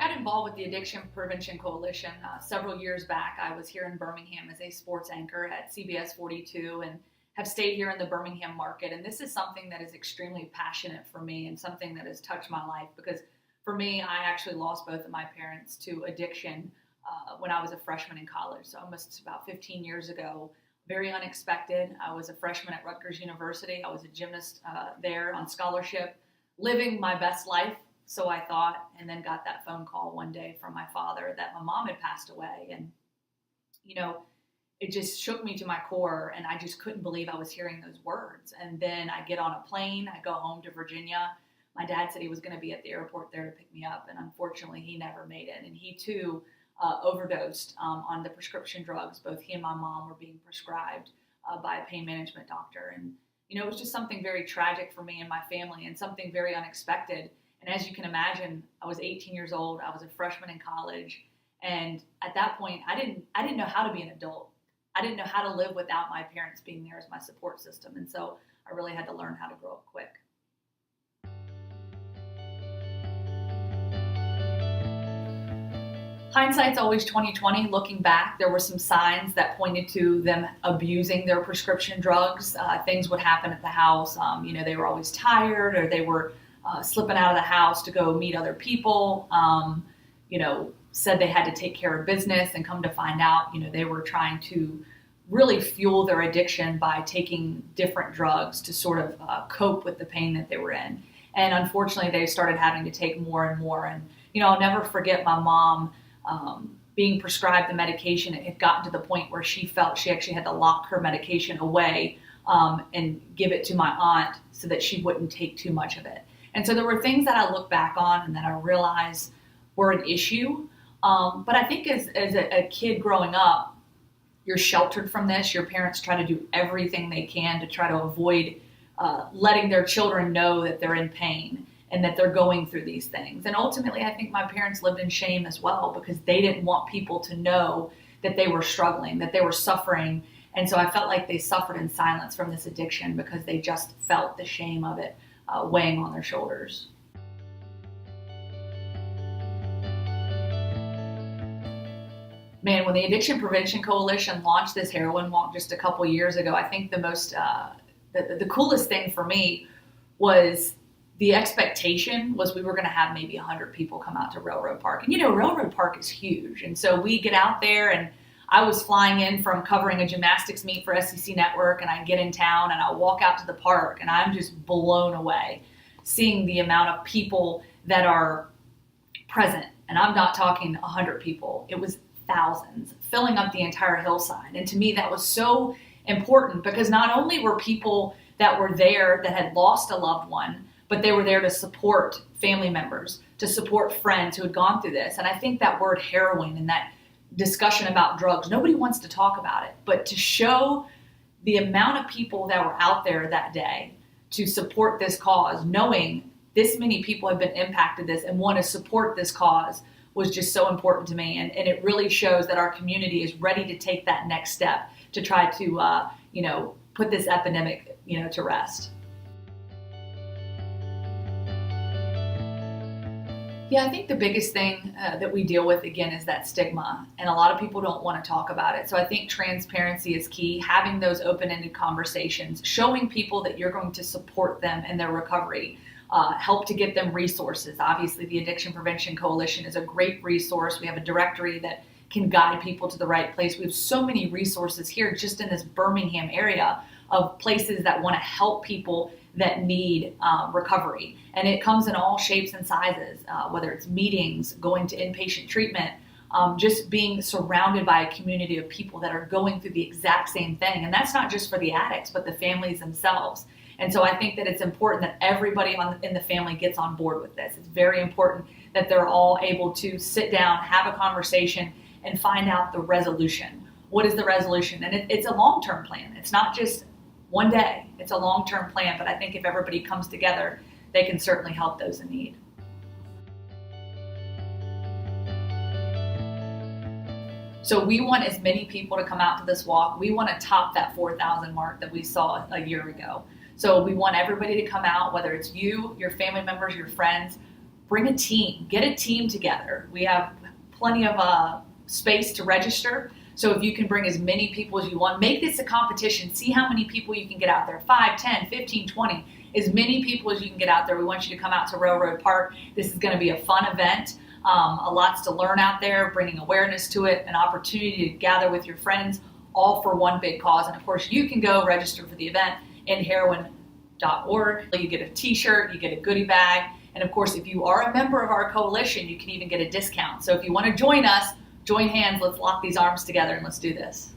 got involved with the Addiction Prevention Coalition several years back. I was here in Birmingham as a sports anchor at CBS 42 and have stayed here in the Birmingham market. And this is something that is extremely passionate for me and something that has touched my life because for me, I actually lost both of my parents to addiction when I was a freshman in college. So almost about 15 years ago, very unexpected. I was a freshman at Rutgers University. I was a gymnast there on scholarship, living my best life. So I thought, and then got that phone call one day from my father that my mom had passed away. And, it just shook me to my core and I just couldn't believe I was hearing those words. And then I get on a plane, I go home to Virginia. My dad said he was going to be at the airport there to pick me up. And unfortunately, he never made it. And he too overdosed on the prescription drugs. Both he and my mom were being prescribed by a pain management doctor. And, it was just something very tragic for me and my family and something very unexpected. And as you can imagine, I was 18 years old. I was a freshman in college. And at that point, I didn't know how to be an adult. I didn't know how to live without my parents being there as my support system. And so I really had to learn how to grow up quick. Hindsight's always 20/20. Looking back, there were some signs that pointed to them abusing their prescription drugs. Things would happen at the house. They were always tired or they were slipping out of the house to go meet other people, said they had to take care of business and come to find out, they were trying to really fuel their addiction by taking different drugs to sort of cope with the pain that they were in. And unfortunately, they started having to take more and more. And, I'll never forget my mom being prescribed the medication. It had gotten to the point where she felt she actually had to lock her medication away and give it to my aunt so that she wouldn't take too much of it. And so there were things that I look back on and that I realized were an issue. But I think as a kid growing up, you're sheltered from this. Your parents try to do everything they can to try to avoid letting their children know that they're in pain and that they're going through these things. And ultimately, I think my parents lived in shame as well because they didn't want people to know that they were struggling, that they were suffering. And so I felt like they suffered in silence from this addiction because they just felt the shame of it weighing on their shoulders. Man, when the Addiction Prevention Coalition launched this heroin walk just a couple years ago, I think the most, the coolest thing for me was the expectation was we were going to have maybe 100 people come out to Railroad Park. And Railroad Park is huge. And so we get out there and I was flying in from covering a gymnastics meet for SEC Network and I get in town and I walk out to the park and I'm just blown away seeing the amount of people that are present. And I'm not talking 100 people. It was thousands filling up the entire hillside. And to me, that was so important because not only were people that were there that had lost a loved one, but they were there to support family members, to support friends who had gone through this. And I think that word heroin and that discussion about drugs, nobody wants to talk about it, but to show the amount of people that were out there that day to support this cause, knowing this many people have been impacted this and want to support this cause was just so important to me. And it really shows that our community is ready to take that next step to try to, put this epidemic, to rest. Yeah, I think the biggest thing that we deal with, again, is that stigma. And a lot of people don't want to talk about it. So I think transparency is key, having those open-ended conversations, showing people that you're going to support them in their recovery, help to get them resources. Obviously, the Addiction Prevention Coalition is a great resource. We have a directory that can guide people to the right place. We have so many resources here just in this Birmingham area of places that want to help people that need recovery. And it comes in all shapes and sizes, whether it's meetings, going to inpatient treatment, just being surrounded by a community of people that are going through the exact same thing. And that's not just for the addicts, but the families themselves. And so I think that it's important that everybody in the family gets on board with this. It's very important that they're all able to sit down, have a conversation, and find out the resolution. What is the resolution? And it's a long-term plan. It's not just one day. It's a long-term plan, but I think if everybody comes together, they can certainly help those in need. So we want as many people to come out to this walk. We want to top that 4,000 mark that we saw a year ago. So we want everybody to come out, whether it's you, your family members, your friends. bring a team, get a team together. We have plenty of space to register. So if you can bring as many people as you want, make this a competition. See how many people you can get out there, 5, 10, 15, 20, as many people as you can get out there. We want you to come out to Railroad Park. This is going to be a fun event. A lot's to learn out there, bringing awareness to it, an opportunity to gather with your friends, all for one big cause. And of course, you can go register for the event in heroin.org. You get a t-shirt, you get a goodie bag. And of course, if you are a member of our coalition, you can even get a discount. So if you want to join us, join hands, let's lock these arms together and let's do this.